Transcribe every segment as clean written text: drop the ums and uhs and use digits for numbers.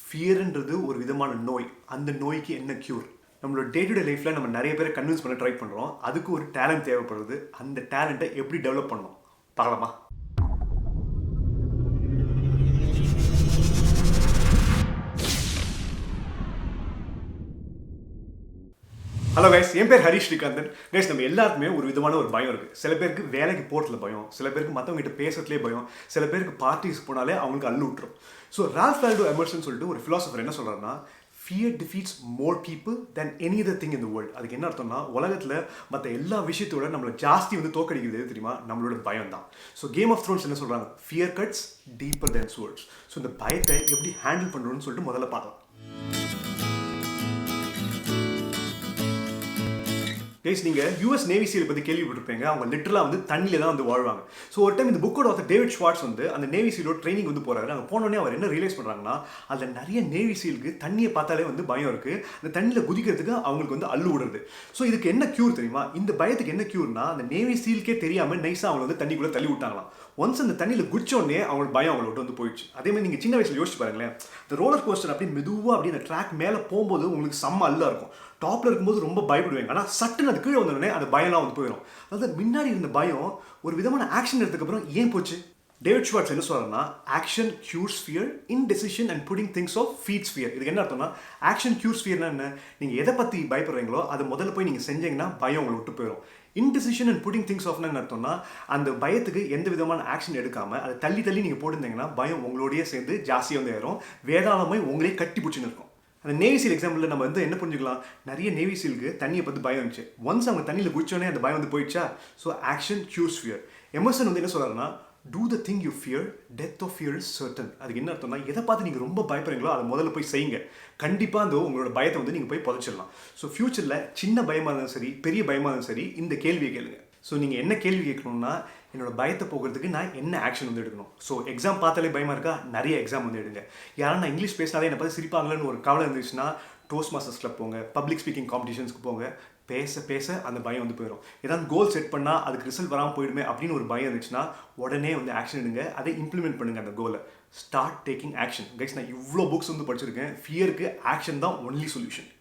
ஃபியர்ன்றது ஒரு விதமான நோய். அந்த நோய்க்கு என்ன க்யூர்? நம்மளோட டே டு டே லைஃப்பில் நம்ம நிறைய பேரை கன்வின்ஸ் பண்ண ட்ரை பண்ணுறோம். அதுக்கு ஒரு டேலண்ட் தேவைப்படுது. அந்த டேலண்ட்டை எப்படி டெவலப் பண்ணணும் பார்க்கலாமா? ஹலோ கைஸ், என் பேர் ஹரிஷ் ஸ்ரீகாந்தன். கைஸ், நம்ம எல்லாருக்குமே ஒரு விதமான ஒரு பயம் இருக்குது. சில பேருக்கு வேலைக்கு போகிறதுல பயம், சில பேருக்கு மற்றவங்ககிட்ட பேசுறதுலேயே பயம், சில பேருக்கு பார்ட்டிஸ் போனாலே அவங்களுக்கு அள்ளு விட்டுரும். ஸோ ரால்ஃப் வால்டோ எமர்சன் சொல்லிட்டு ஒரு ஃபிலாசபர் என்ன சொல்கிறாருன்னா, fear defeats more people then any other thing in the world. அதுக்கு என்ன அர்த்தம்னா, உலகத்தில் மற்ற எல்லா விஷயத்தோட நம்மளை ஜாஸ்தி தோக்கடிக்கிறது எது தெரியுமா? நம்மளோட பயம் தான். ஸோ கேம் ஆஃப் த்ரோன்ஸ் என்ன சொல்கிறாங்க? ஃபியர் கட்ஸ் டீப்பர் தென் ஸ்வோர்ட்ஸ். ஸோ இந்த பயத்தை எப்படி ஹேண்டில் பண்ணுறோன்னு சொல்லிட்டு முதல்ல பார்க்கலாம். கைஸ், நீங்கள் யூஎஸ் நேவி சீல் பற்றி கேள்விப்பட்டிருப்பீங்க. அவங்க லிட்டரலாக தண்ணியில் தான் வாழ்வாங்க. ஸோ ஒரு டைம் இந்த புக்கோட ஆத்தர் டேவிட் ஷ்வார்ட்ஸ் அந்த நேவி சீலோட ட்ரைனிங் போகிறாரு. அங்கே போனோடனே அவர் என்ன ரியலைஸ் பண்ணுறாங்கன்னா, அதில் நிறைய நேவி சீலுக்கு தண்ணியை பார்த்தாலே பயம் இருக்குது. அந்த தண்ணியில் குதிக்கிறதுக்கு அவங்களுக்கு அள்ளு விடுறது. ஸோ இதுக்கு என்ன க்யூர் தெரியுமா? இந்த பயத்துக்கு என்ன க்யூர்னா, அந்த நேவி சீலுக்கே தெரியாமல் நைஸாக அவங்க தண்ணிக்குள்ளே தள்ளி விட்டாங்களாம். ஒன்ஸ் அந்த தண்ணியில் குடிச்சோடனே அவங்களோட பயம் அவங்கள விட்டு போயிடுச்சு. அதே மாதிரி நீங்கள் சின்ன வயசில் யோசிச்சு பாருங்களேன், இந்த ரோலர் கோஸ்டர் அப்படி மெதுவாக அப்படி அந்த ட்ராக் மேலே போகும்போது உங்களுக்கு செம்ம அல்லா இருக்கும். டாப்பில் இருக்கும்போது ரொம்ப பயப்படுவீங்க. ஆனால் சட்டுன்னு அது கீழே வந்தோடனே அந்த பயம்லாம் போயிடும். அதாவது முன்னாடி இருந்த பயம் ஒரு விதமான ஆக்ஷன் எடுத்ததுக்கப்புறம் ஏன் போச்சு? டேவிட் ஷ்வார்ட்ஸ் என்ன சொல்றாருன்னா, action cures fear, indecision and putting things off feeds fear. இதுக்கு என்ன அர்த்தம்னா, ஆக்ஷன் கியூர்ஸ் ஃபியர்னா என்ன? நீங்கள் எதை பற்றி பயப்படுறீங்களோ அதை முதல்ல போய் நீங்கள் செஞ்சீங்கன்னா பயம் உங்களை விட்டு போயிடும். இன்டெசிஷன் அண்ட் புட்டிங் திங்ஸ் ஆஃப்னா என்ன அர்த்தம்னா, அந்த பயத்துக்கு எந்த விதமான ஆக்ஷன் எடுக்காமல் அதை தள்ளி தள்ளி நீங்கள் போட்டுருந்தீங்கன்னா பயம் உங்களோடய சேர்ந்து ஜாஸ்தியாக ஏறும். வேதாளமாய் உங்களே கட்டி பிடிச்சின்னு இருக்கும். அந்த நேவி சீல் எக்ஸாம்பிளில் நம்ம என்ன புரிஞ்சுக்கலாம்? நிறைய நேவி சீலுக்கு தண்ணியை பற்றி பயம் இருந்துச்சு. ஒன்ஸ் அவங்க தண்ணியில் குடிச்சோடனே அந்த பயம் போயிடுச்சா? So action cures fear. Emerson என்ன சொல்கிறாருன்னா, do the thing you fear, death of fear is certain. அதுக்கு என்ன அர்த்தம்னா, எதை பார்த்து நீங்கள் ரொம்ப பயப்படுறீங்களோ அதை முதல்ல போய் செய்யுங்க. கண்டிப்பாக உங்களோட பயத்தை நீங்கள் போய் புதைச்சிடலாம். ஸோ ஃபியூச்சரில் சின்ன பயமாக இருந்தாலும் சரி, பெரிய பயமாக இருந்தாலும் சரி, இந்த கேள்வியை கேளுங்க. ஸோ நீங்கள் என்ன கேள்வி கேட்கணும்னா, என்னோட பயத்தை போகிறதுக்கு நான் என்ன ஆக்ஷன் எடுக்கணும்? ஸோ எக்ஸாம் பார்த்தாலே பயமாக இருக்கா? நிறைய எக்ஸாம் எடுங்க. யாரும் நான் இங்கிலீஷ் பேசினாலே என்னை பார்த்து சிரிப்பாங்களேன்னு ஒரு கவலை இருந்துச்சுன்னா, டோஸ்ட் மாஸ்டர்ஸ் கிளப் போங்க, பப்ளிக் ஸ்பீக்கிங் காம்படிஷன்ஸ்க்கு போங்க. பேச பேச அந்த பயம் போயிடும். ஏதாவது கோல் செட் பண்ணால் அதுக்கு ரிசல்ட் வராமல் போயிடுமே அப்படின்னு ஒரு பயம் இருந்துச்சுன்னா உடனே ஆக்ஷன் எடுங்க. அதை இம்ப்ளிமெண்ட் பண்ணுங்கள். அந்த கோலை ஸ்டார்ட் டேக்கிங் ஆக்ஷன். கைஸ், நான் இவ்வளோ புக்ஸ் படிச்சிருக்கேன். ஃபியருக்கு ஆக்ஷன் தான் ஒன்லி சொல்யூஷன்.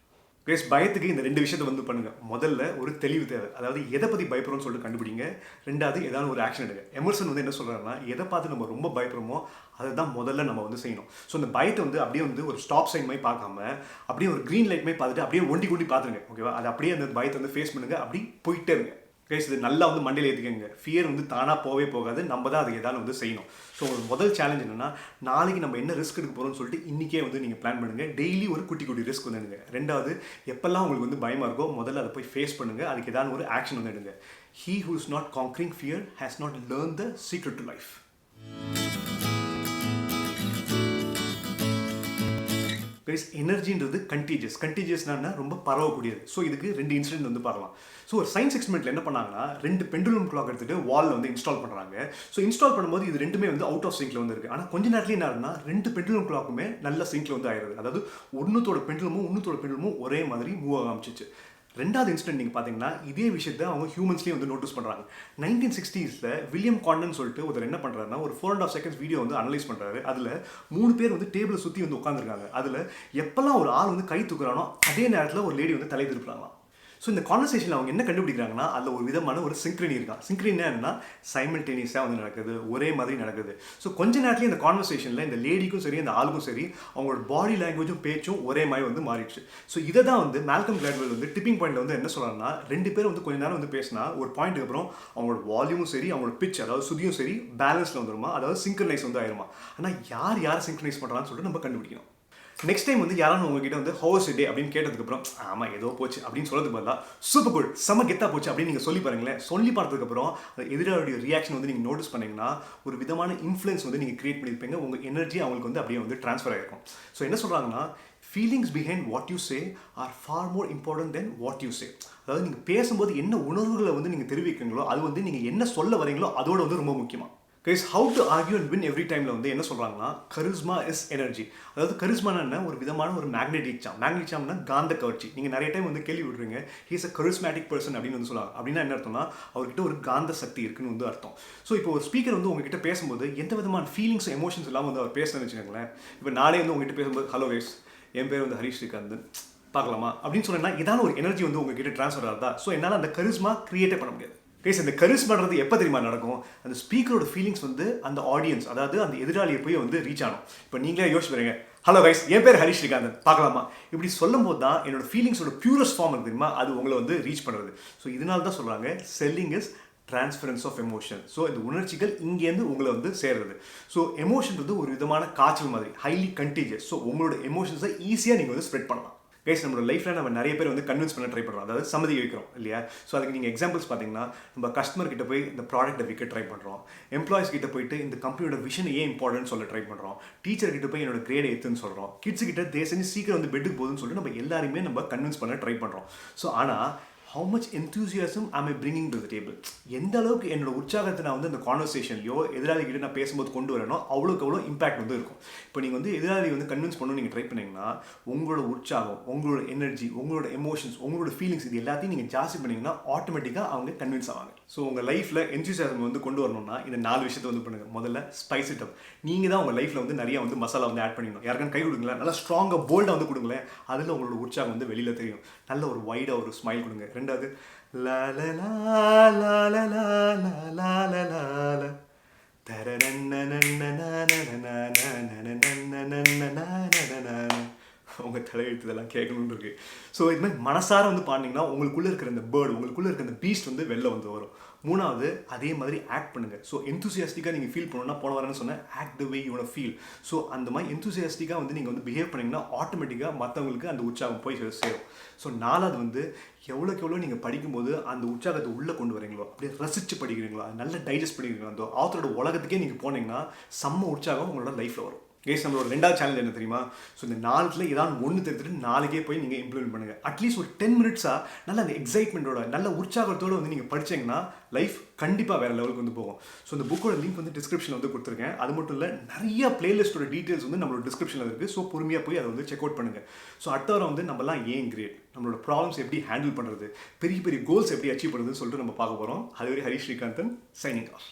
கைஸ், பயத்துக்கு இந்த ரெண்டு விஷயத்தை பண்ணுங்க. முதல்ல ஒரு தெளிவு தேவை. அதாவது எதை பற்றி பயப்படுறோம்னு சொல்லிட்டு கண்டுபிடிங்க. ரெண்டாவது ஏதாவது ஒரு ஆக்ஷன் எடுங்க. எமர்சன் என்ன சொல்கிறாருன்னா, எதை பார்த்து நம்ம ரொம்ப பயப்படுறோமோ அதை தான் முதல்ல நம்ம செய்யணும். ஸோ அந்த பயத்தை அப்படியே ஒரு ஸ்டாப் சைன் மாதிரி பார்க்காம அப்படியே ஒரு க்ரீன் லைட் மாதிரி பார்த்துட்டு அப்படியே ஒண்டி கொண்டி பார்த்துருங்க. ஓகேவா? அது அப்படியே அந்த பயத்தை ஃபேஸ் பண்ணுங்க. அப்படி போயிட்டே இருங்க. கைஸ், இது நல்லா மண்டையில் ஏற்றிக்கங்க. ஃபியர் தானாக போகவே போகாது. நம்ம தான் அது ஏதாவது செய்யணும். ஸோ ஒரு முதல் சேலஞ்ச் என்னென்னா, நாளைக்கு நம்ம என்ன ரிஸ்க் எடுக்க போகிறோம்னு சொல்லிட்டு இன்றைக்கே நீங்கள் பிளான் பண்ணுங்கள். டெய்லி ஒரு குட்டி குட்டி ரிஸ்க் எடுங்க. ரெண்டாவது, எப்பெல்லாம் உங்களுக்கு பயமாக இருக்கோ முதல்ல அதை போய் ஃபேஸ் பண்ணுங்கள். அதுக்கு ஏதாவது ஒரு ஆக்ஷன் எடுங்க. He who is not conquering fear has not learned the secret to life. Guys, எனர்ஜின்றது கண்டிஜியஸ்னா ரொம்ப பரவக்கூடியது. ஸோ இதுக்கு ரெண்டு இன்சிடென்ட் பார்க்கலாம். ஸோ ஒரு சயின்ஸ் எக்ஸ்பெரிமெண்ட்ல என்ன பண்ணாங்கன்னா, ரெண்டு பெண்டுலம் கிளாக் எடுத்துட்டு வாலில் இன்ஸ்டால் பண்ணுறாங்க. ஸோ இன்ஸ்டால் பண்ணும்போது இது ரெண்டுமே அவுட் ஆஃப் சிங்க்ல இருக்கு. ஆனால் கொஞ்ச நேரத்தில் என்ன ஆகுதுன்னா, ரெண்டு பெண்டுலம் கிளாக்குமே நல்ல சிங்க்ல ஆயிடுது. அதாவது ஒன்றுத்தோட பெண்டுலமும் ஒரே மாதிரி மூவ் ஆக ஆரம்பிச்சிச்சு. ரெண்டாவது இன்சிடென்ட் நீங்கள் பார்த்தீங்கன்னா, இதே விஷயத்தை அவங்க ஹியூமன்ஸ்லேயே நோட்டீஸ் பண்ணுறாங்க. 1960s வில்லியம் காண்டன் சொல்லிட்டு ஒருத்தர் என்ன பண்ணுறாருன்னா, ஒரு 4.5 seconds வீடியோ அனலைஸ் பண்ணுறாரு. அதில் 3 பேர் டேபிளை சுற்றி உட்காந்துருக்காங்க. அதில் எப்பெல்லாம் ஒரு ஆள் கை தூக்குறானோ அதே நேரத்தில் ஒரு லேடி தலை திருப்புறாங்களாம். ஸோ இந்த கான்வர்சேஷனில் அவங்க என்ன கண்டுபிடிக்கிறாங்கன்னா, அதில் ஒரு விதமான ஒரு சிங்க்ரினி இருக்கான். சிங்க்ரினா என்னன்னா, சைமல்டேனியஸாக நடக்குது, ஒரே மாதிரி நடக்குது. ஸோ கொஞ்ச நேரத்தில் இந்த கான்வர்சேஷனில் இந்த லேடிக்கும் சரி, இந்த ஆளுக்கும் சரி, அவங்களோட பாடி லாங்குவேஜும் பேச்சும் ஒரே மாதிரி மாறிடுச்சு. ஸோ இதை தான் மால்கம் கிளாட்வெல் டிப்பிங் பாயிண்ட்ல என்ன சொல்கிறாங்கன்னா, ரெண்டு பேரும் கொஞ்ச நேரம் பேசினா ஒரு பாயிண்ட்டுக்கு அப்புறம் அவங்களோட வால்யூமும் சரி, அவங்களோட பிச் அதாவது சுதியும் சரி பேலன்ஸில் வந்துருமா, அதாவது சிங்க்ரனைஸ் ஆயிருமா. ஆனால் யார் சிங்க்ரனைஸ் பண்ணுறான்னு சொல்லிட்டு நம்ம கண்டுபிடிக்கணும். நெக்ஸ்ட் டைம் யாராவது உங்ககிட்ட ஹவுஸ் டே அப்படின்னு கேட்டதுக்கப்புறம், ஆமாம் ஏதோ போச்சு அப்படின்னு சொல்றதுக்கு பதிலாக சூப்பர் குட், செம கெத்தா போச்சு அப்படின்னு நீங்கள் சொல்லி பாருங்களேன். சொல்லி பார்த்ததுக்கப்புறம் எதிராளுடைய ரியாக்ஷன் நீங்கள் நோட்டீஸ் பண்ணீங்கன்னா ஒரு விதமான இன்ஃப்ளூயன்ஸ் நீங்கள் கிரியேட் பண்ணியிருப்பீங்க. உங்கள் எனர்ஜி அவங்களுக்கு அப்படியே ட்ரான்ஸ்ஃபர் ஆகிருக்கும். ஸோ என்ன சொல்கிறாங்கன்னா, feelings behind what you say are far more important then what you say. அதாவது நீங்கள் பேசும்போது என்ன உணர்வுகளை நீங்கள் தெரிவிக்கிறீங்களோ அது நீங்கள் என்ன சொல்ல வரீங்களோ அதோட ரொம்ப முக்கியமாக. Guys how to argue and win every டைமில் வந்து என்ன சொல்கிறாங்கன்னா கரிஸ்மா இஸ் எனர்ஜி. அதாவது கரிஸ்மானா என்ன, ஒரு விதமான ஒரு மேக்னெட்டிக் சாம். மேக்னெட்டிக் சாம்னா காந்த கவர்ச்சி. நீங்கள் நிறைய டைம் வந்து கேள்வி விடுறீங்க ஹீஸ் அ கரிஸ்மேட்டிக் பர்சன் அப்படின்னு வந்து சொல்லுவாங்க. அப்படின்னா என்ன அர்த்தம்னா அவர்கிட்ட ஒரு காந்த சக்தி இருக்குன்னு வந்து அர்த்தம். ஸோ இப்போ ஒரு ஸ்பீக்கர் வந்து உங்ககிட்ட பேசும்போது எந்த விதமான ஃபீலிங்ஸ் எமோஷன்ஸ் இல்லாமல் வந்து அவர் பேசுறேன்னு வச்சுக்கோங்களேன். இப்போ நானே வந்து உங்ககிட்ட பேசும்போது ஹலோ கைஸ் என் பேர் வந்து ஹரிஷ் ஸ்ரீகாந்த் பார்க்கலாமா அப்படின்னு சொன்னேன்னா ஏதாவது ஒரு எனர்ஜி வந்து உங்ககிட்ட ட்ரான்ஸ்ஃபர் ஆகுதா. ஸோ என்னால் அந்த கரிஸ்மா கிரியேட்டே பண்ண முடியாது. கைஸ் அந்த கரிஸ்மான்றது எப்போ தெரியுமா நடக்கும், அந்த ஸ்பீக்கரோட ஃபீலிங்ஸ் வந்து அந்த ஆடியன்ஸ் அதாவது அந்த எதிராளியை போய் வந்து ரீச் ஆகும். இப்போ நீங்களே யோசிச்சு பாருங்க, ஹலோ கைஸ் என் பேர் ஹரிஷ் ஸ்ரீகாந்த் பார்க்கலாமா இப்படி சொல்லும் போது தான் என்னோட ஃபீலிங்ஸோட பியூரஸ்ட் ஃபார்ம் தெரியுமா அது உங்களை வந்து ரீச் பண்ணுறது. ஸோ இதனால தான் சொல்கிறாங்க selling is transference of emotion. So இந்த உணர்ச்சிகள் இங்கேருந்து உங்களை வந்து சேர்றது. ஸோ எமோஷன்றது ஒரு விதமான காய்ச்சல் மாதிரி ஹைலி கண்டீஜியஸ். ஸோ உங்களோட எமோஷன்ஸை ஈஸியாக நீங்கள் வந்து ஸ்ப்ரெட் பண்ணலாம். கைஸ் நம்மளோட லைஃப்பில் நம்ம நிறைய பேர் வந்து கன்வின்ஸ் பண்ண ட்ரை பண்ணுறோம், அதாவது சம்மதி வைக்கிறோம் இல்லையா. ஸோ அதுக்கு நீங்கள் எக்ஸாம்பிள்ஸ் பார்த்தீங்கன்னா நம்ம கஸ்டமர் கிட்ட போய் இந்த ப்ராடக்ட்டை விற்க ட்ரை பண்ணுறோம், எம்ப்ளாயிஸ் கிட்ட போயிட்டு இந்த கம்பெனியோட விஷன் ஏன் இம்பார்ட்டன்ட் சொல்ல ட்ரை பண்ணுறோம், டீச்சர் கிட்ட போய் என்னோட கிரேட் ஏற்றுன்னு சொல்கிறோம், கிட்ஸ் கிட்ட தேசஞ்சு சீக்கிரம் வந்து பெட்டுக்கு போகுதுன்னு சொல்லிட்டு நம்ம எல்லாருமே நம்ம கன்வின்ஸ் பண்ண ட்ரை பண்ணுறோம். ஸோ ஆனால் how much enthusiasm am I bringing to the table? எந்த அளவுக்கு என்னோட உற்சாகத்தை நான் வந்து அந்த கான்வர்சேஷன்லையோ எதிராளிகிட்ட நான் பேசும்போது கொண்டு வரேனோ அவ்வளோக்கு அவ்வளோ இம்பாக்ட் வந்து இருக்கும். இப்போ நீங்கள் வந்து எதிராளி வந்து கன்வின்ஸ் பண்ணணும் நீங்கள் ட்ரை பண்ணிங்கன்னா உங்களோட உற்சாகம், உங்களோட எனர்ஜி, உங்களோட எமோஷன்ஸ், உங்களோட ஃபீலிங்ஸ் இது எல்லாத்தையும் நீங்கள் ஜாஸ்தி பண்ணிங்கன்னா ஆட்டோமேட்டிக்காக அவங்க கன்வின்ஸ் ஆவாங்க. ஸோ உங்கள் லைஃப்பில் என்தூசியாசம் வந்து கொண்டு வரணும்னா இந்த 4 விஷயத்தை வந்து பண்ணுங்கள். முதல்ல ஸ்பைஸ் இட் அப். நீங்கள் தான் உங்கள் லைஃப்பில் வந்து நிறைய வந்து மசாலா வந்து ஆட் பண்ணிக்கணும். யாருக்கான கை கொடுங்களேன், நல்லா ஸ்ட்ராங்காக போல்டாக வந்து கொடுங்களேன், அதில் உங்களோட உற்சாகம் வந்து வெளியில் தெரியும். நல்ல ஒரு வைடாக ஒரு ஸ்மைல் கொடுங்க. ரெண்டாவது லா லா லா லா லா லா லா லா லா லா உங்கள் தலையெழுத்து இதெல்லாம் கேட்கணுன்னு இருக்கு. ஸோ இது மாதிரி மனசார வந்து பாடினீங்கன்னா உங்களுக்குள்ளே இருக்கிற அந்த பேர்டு, உங்களுக்குள்ளே இருக்கிற அந்த பீஸ்ட் வந்து வெளில வந்து வரும். மூணாவது அதே மாதிரி ஆக்ட் பண்ணுங்கள். ஸோ எந்தூசியாஸ்டிக்காக நீங்கள் ஃபீல் பண்ணணும்னா போன வரேன்னு சொன்னேன் act the way you want feel. So அந்த மாதிரி எந்தூசியாஸ்டிக்காக வந்து நீங்கள் வந்து பிஹேவ் பண்ணிங்கன்னா ஆட்டோமேட்டிக்காக மற்றவங்களுக்கு அந்த உற்சாகம் போய் சேரும். ஸோ நாலாவது வந்து எவ்வளோக்கு எவ்வளோ நீங்கள் படிக்கும்போது அந்த உற்சாகத்தை உள்ளே கொண்டு வரீங்களோ, அப்படியே ரசித்து படிக்கிறீங்களோ, அது நல்லா டைஜஸ்ட் பண்ணிக்கிறீங்களோ, அந்த ஆத்தரோட உலகத்துக்கே நீங்கள் போனீங்கன்னா செம்ம உற்சாகம் உங்களோட லைஃப்பில் வரும். கேஸ் நம்மளோட 2வது சேலஞ்ச் என்ன தெரியுமா, ஸோ இந்த 4ல் ஏதாவது ஒன்று தெரிஞ்சுட்டு நாளைக்கே போய் நீங்கள் இம்ப்ளிமெண்ட் பண்ணுங்கள். அட்லீஸ்ட் ஒரு 10 மினிட்ஸாக நல்ல அந்த எக்ஸைட்மெண்ட்டோட நல்ல உற்சாகத்தோடு வந்து நீங்கள் படித்தீங்கன்னா லைஃப் கண்டிப்பாக வேறு லெவலுக்கு வந்து போகும். ஸோ இந்த புக்கோட லிங்க் வந்து டிஸ்கிரிப்ஷனில் வந்து கொடுத்துருக்கேன். அது மட்டும் இல்லை நிறைய பிளேலிஸ்ட்டோட டீட்டெயில்ஸ் வந்து நம்மளோட டிஸ்கிரிப்ஷனில் இருக்குது. ஸோ பொறுமையாக போய் அதை வந்து செக் அவுட் பண்ணுங்கள். ஸோ அடுத்த வாரம் வந்து நம்மலாம் ஏன் கிரேட், நம்மளோட ப்ராப்ளம்ஸ் எப்படி ஹேண்டில் பண்ணுறது, பெரிய பெரிய கோல்ஸ் எப்படி அச்சீவ் பண்ணுறதுன்னு சொல்லிட்டு நம்ம பார்க்க போகிறோம். அதுவரை ஹரிஷ் ஸ்ரீகாந்தன் சைனிங் ஆஃப்.